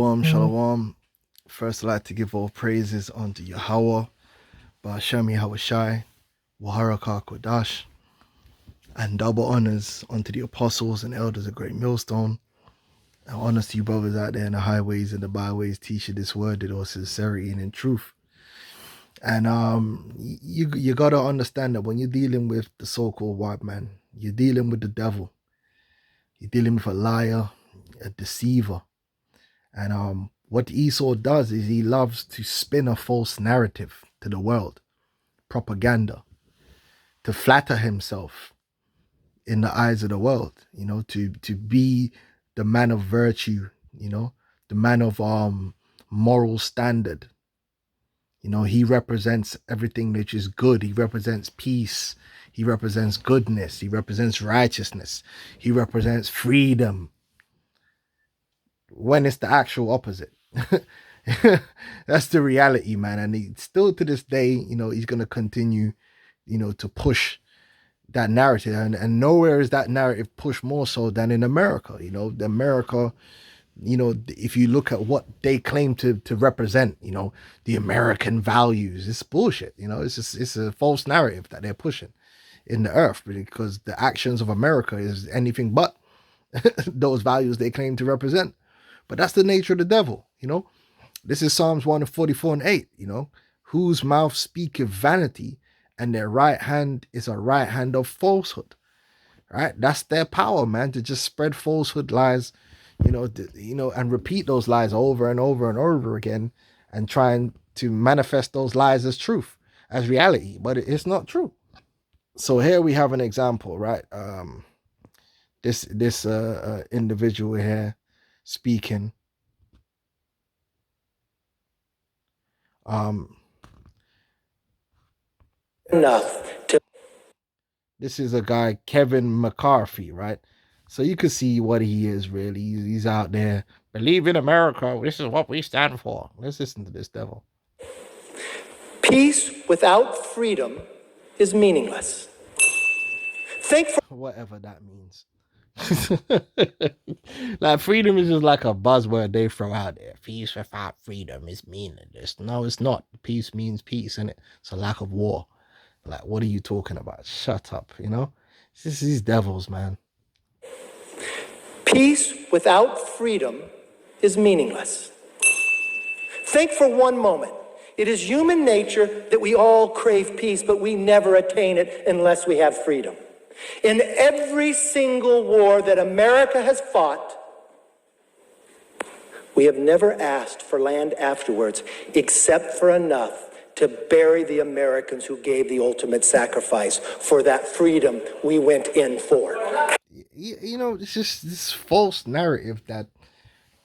Shalom, shalom. First, I'd like to give all praises unto Yahweh, Ba'ashem Yahushai, Waharaka Kodash, and double honors unto the apostles and elders of Great Millstone. And honors to you brothers out there in the highways and the byways, teaching this word in all sincerity and in truth. And you gotta understand that when you're dealing with the so-called white man, you're dealing with the devil. You're dealing with a liar, a deceiver. And what Esau does is he loves to spin a false narrative to the world, propaganda, to flatter himself in the eyes of the world, to be the man of virtue, the man of moral standard. He represents everything which is good. He represents peace. He represents goodness. He represents righteousness. He represents freedom. When it's the actual opposite. That's the reality, man. And he still to this day, he's going to continue, to push that narrative. And nowhere is that narrative pushed more so than in America. America, if you look at what they claim to represent, the American values, it's bullshit. It's a false narrative that they're pushing in the earth, because the actions of America is anything but those values they claim to represent. But that's the nature of the devil, This is Psalms 144:8, whose mouth speaketh vanity, and their right hand is a right hand of falsehood. Right? That's their power, man, to just spread falsehood lies, and repeat those lies over and over and over again, and trying to manifest those lies as truth, as reality, but it's not true. So here we have an example, right? This individual here speaking. This is a guy, Kevin McCarthy, right? So you can see what he is really. He's out there. Believe in America. This is what we stand for. Let's listen to this devil. Peace without freedom is meaningless. Think for whatever that means. Like, freedom is just like a buzzword they throw out there. Peace without freedom is meaningless. No, it's not. Peace means peace, and it's a lack of war. Like, what are you talking about? Shut up, It's just these devils, man. Peace without freedom is meaningless. Think for one moment. It is human nature that we all crave peace, but we never attain it unless we have freedom. In every single war that America has fought, we have never asked for land afterwards, except for enough to bury the Americans who gave the ultimate sacrifice for that freedom we went in for. It's just this false narrative that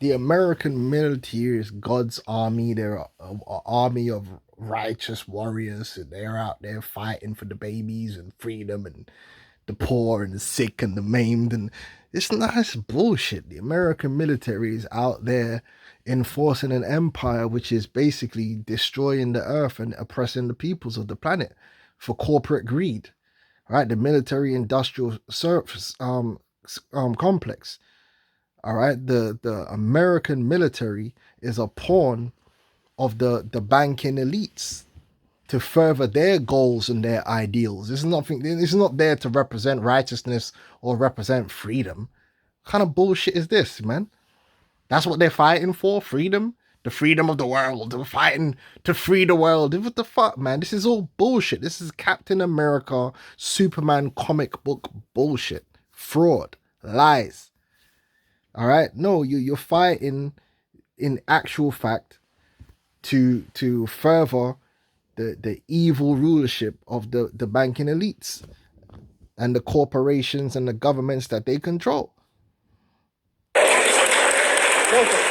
the American military is God's army. They're an army of righteous warriors, and they're out there fighting for the babies and freedom and the poor and the sick and the maimed. And it's nice bullshit. The American military is out there enforcing an empire which is basically destroying the earth and oppressing the peoples of the planet for corporate greed. Right? The military industrial service complex. All right, the American military is a pawn of the banking elites to further their goals and their ideals. It's not there to represent righteousness or represent freedom. What kind of bullshit is this, man? That's what they're fighting for? Freedom? The freedom of the world. They're fighting to free the world. What the fuck, man? This is all bullshit. This is Captain America, Superman comic book bullshit. Fraud. Lies. All right? No, you're fighting in actual fact to further the evil rulership of the banking elites and the corporations and the governments that they control. Welcome.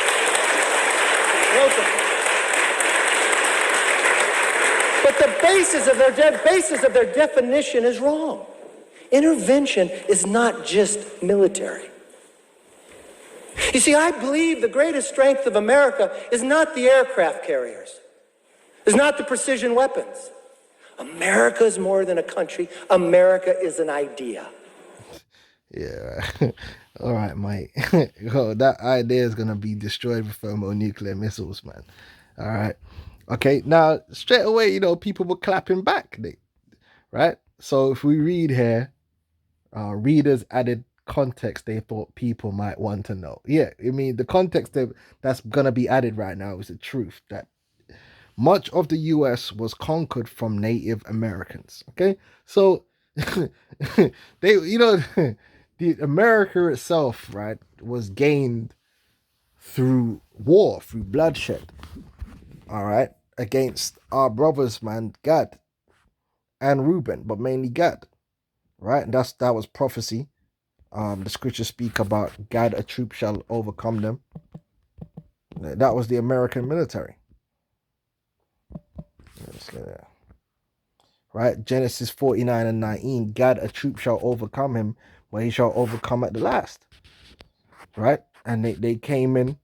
But the basis of their definition is wrong. Intervention is not just military. You see, I believe the greatest strength of America is not the aircraft carriers. It's not the precision weapons. America is more than a country. America is an idea. Yeah. All right, mate. Yo, that idea is gonna be destroyed with thermonuclear missiles, man. All right. Okay. Now, straight away, people were clapping back, right? So if we read here, readers added context they thought people might want to know. Yeah, I mean the context that's gonna be added right now is the truth that much of the U.S. was conquered from Native Americans. Okay, so they, the America itself, right, was gained through war, through bloodshed. All right, against our brothers, man, Gad and Reuben, but mainly Gad. Right, and that was prophecy. The scriptures speak about Gad, a troop shall overcome them. That was the American military. Right, Genesis 49 and 19. Gad, a troop shall overcome him, but he shall overcome at the last. Right, and they came in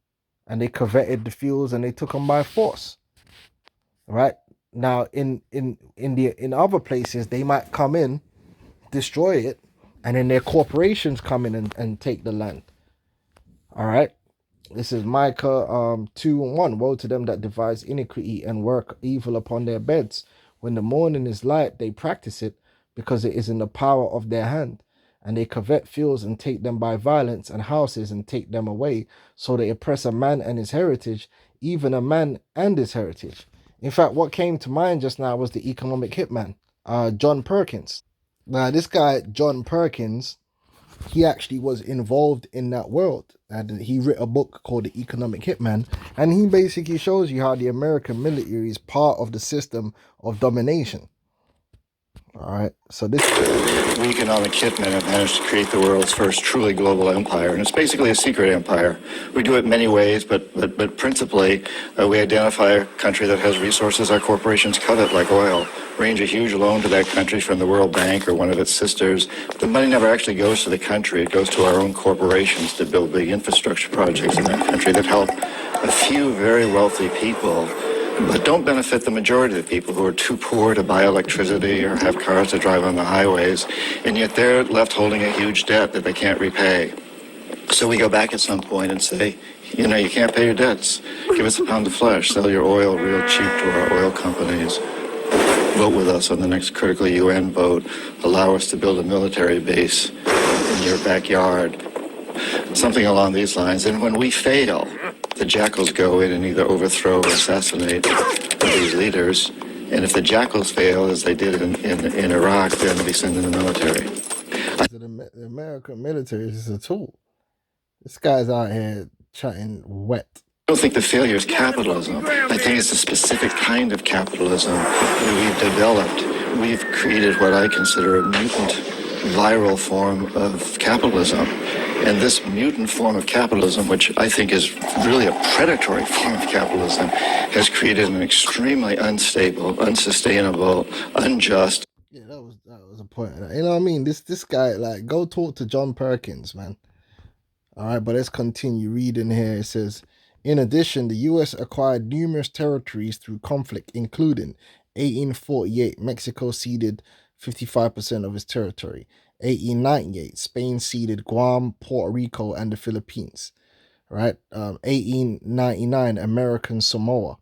and they coveted the fields and they took them by force. Right, now in other places they might come in, destroy it, and then their corporations come in and take the land. All right. This is Micah 2 and 1. Woe to them that devise iniquity and work evil upon their beds. When the morning is light, they practice it, because it is in the power of their hand. And they covet fields and take them by violence, and houses and take them away. So they oppress a man and his heritage, even a man and his heritage. In fact, what came to mind just now was the economic hitman, John Perkins. Now, this guy, John Perkins, he actually was involved in that world, and he wrote a book called The Economic Hitman, and he basically shows you how the American military is part of the system of domination. All right, so this economic hitmen have managed to create the world's first truly global empire, and it's basically a secret empire. We do it many ways, but principally, we identify a country that has resources our corporations covet, like oil, arrange a huge loan to that country from the World Bank or one of its sisters. The money never actually goes to the country. It goes to our own corporations to build big infrastructure projects in that country that help a few very wealthy people, but don't benefit the majority of the people who are too poor to buy electricity or have cars to drive on the highways, and yet they're left holding a huge debt that they can't repay. So we go back at some point and say, you can't pay your debts. Give us a pound of flesh. Sell your oil real cheap to our oil companies. Vote with us on the next critical UN vote. Allow us to build a military base in your backyard. Something along these lines. And when we fail, the jackals go in and either overthrow or assassinate these leaders. And if the jackals fail, as they did in Iraq, then we send in the military. the American military is a tool. This guy's out here chatting wet. I don't think the failure is capitalism. I think it's a specific kind of capitalism that we've developed. We've created what I consider a mutant viral form of capitalism. And this mutant form of capitalism, which I think is really a predatory form of capitalism, has created an extremely unstable, unsustainable, unjust. Yeah, that was a point. You know what I mean? This guy, like, go talk to John Perkins, man. All right, but let's continue reading here. It says, in addition, the U.S. acquired numerous territories through conflict, including 1848, Mexico ceded 55% of its territory. 1898, Spain ceded Guam, Puerto Rico, and the Philippines. Right? 1899, American Samoa.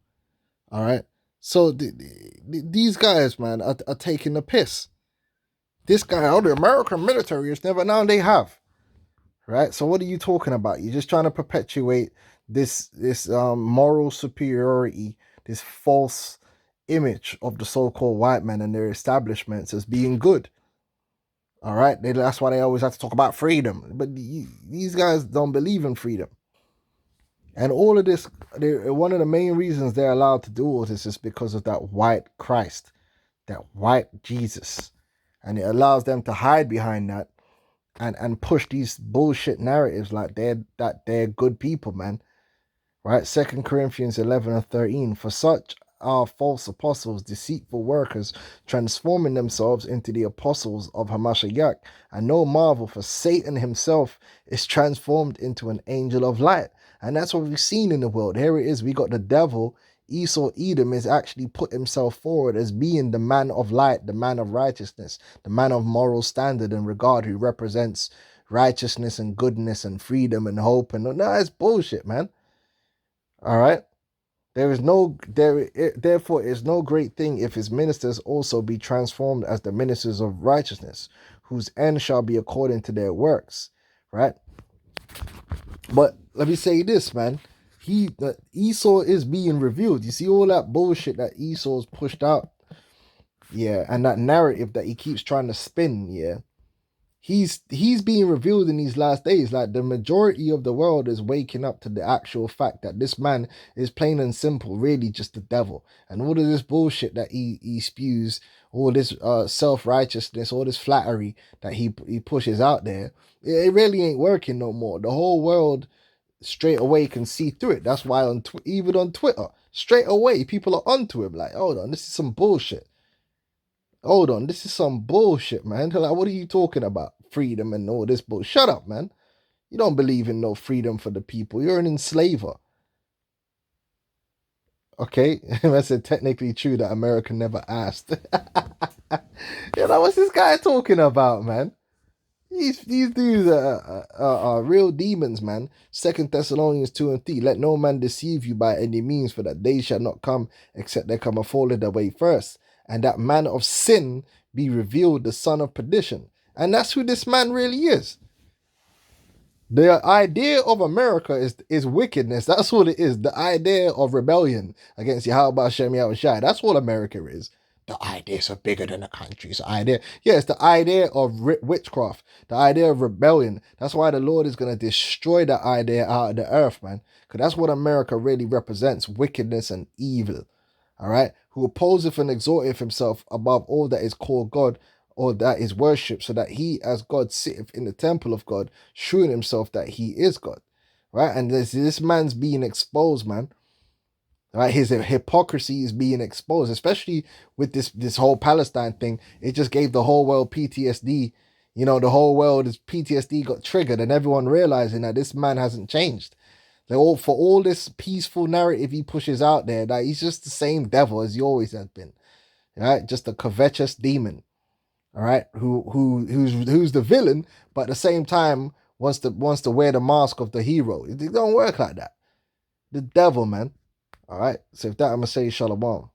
All right? So these guys, man, are taking the piss. This guy, the American military is never known they have. Right? So what are you talking about? You're just trying to perpetuate this moral superiority, this false image of the so-called white men and their establishments as being good. All right, that's why they always have to talk about freedom. But these guys don't believe in freedom. And all of this, one of the main reasons they're allowed to do all this is because of that white Christ, that white Jesus. And it allows them to hide behind that and push these bullshit narratives like they're good people, man. Right? 2 Corinthians 11 and 13. For such are false apostles, deceitful workers, transforming themselves into the apostles of Hamashiach. And no marvel, for Satan himself is transformed into an angel of light. And that's what we've seen in the world. Here it is. We got the devil. Esau Edom is actually put himself forward as being the man of light, the man of righteousness, the man of moral standard and regard, who represents righteousness and goodness and freedom and hope and no, it's bullshit, man. All right. Therefore is no great thing if his ministers also be transformed as the ministers of righteousness, whose end shall be according to their works. Right? But let me say this, man. Esau is being revealed. You see all that bullshit that Esau's pushed out, yeah, and that narrative that he keeps trying to spin, yeah. He's being revealed in these last days. Like the majority of the world is waking up to the actual fact that this man is plain and simple, really just the devil. And all of this bullshit that he spews, all this self-righteousness, all this flattery that he pushes out there, it really ain't working no more. The whole world straight away can see through it. That's why even on Twitter, straight away people are onto him. Like, hold on, this is some bullshit. Hold on, this is some bullshit, man. Like, what are you talking about? Freedom and all this bullshit. Shut up, man. You don't believe in no freedom for the people. You're an enslaver. Okay? That's technically true that America never asked. What's this guy talking about, man? These dudes are real demons, man. 2 Thessalonians 2 and 3. Let no man deceive you by any means, for that day shall not come except there come a falling away first, and that man of sin be revealed, the son of perdition. And that's who this man really is. The idea of America is wickedness. That's what it is. The idea of rebellion against Yahweh Hashem Yahushai. That's what America is. The ideas are bigger than the country's idea. Yeah, it's the idea of witchcraft. The idea of rebellion. That's why the Lord is going to destroy that idea out of the earth, man. Because that's what America really represents. Wickedness and evil. All right? Who opposeth and exalteth himself above all that is called God, or that is worshipped, so that he as God sitteth in the temple of God, shewing himself that he is God. Right? And this man's being exposed, man. Right? His hypocrisy is being exposed, especially with this whole Palestine thing. It just gave the whole world PTSD. You know, the whole world is PTSD got triggered, and everyone realizing that this man hasn't changed. For all this peaceful narrative he pushes out there, that he's just the same devil as he always has been. Right? Just a covetous demon. All right, who's the villain, but at the same time wants to wear the mask of the hero. It don't work like that. The devil, man. All right. So if that, I'm gonna say shalom.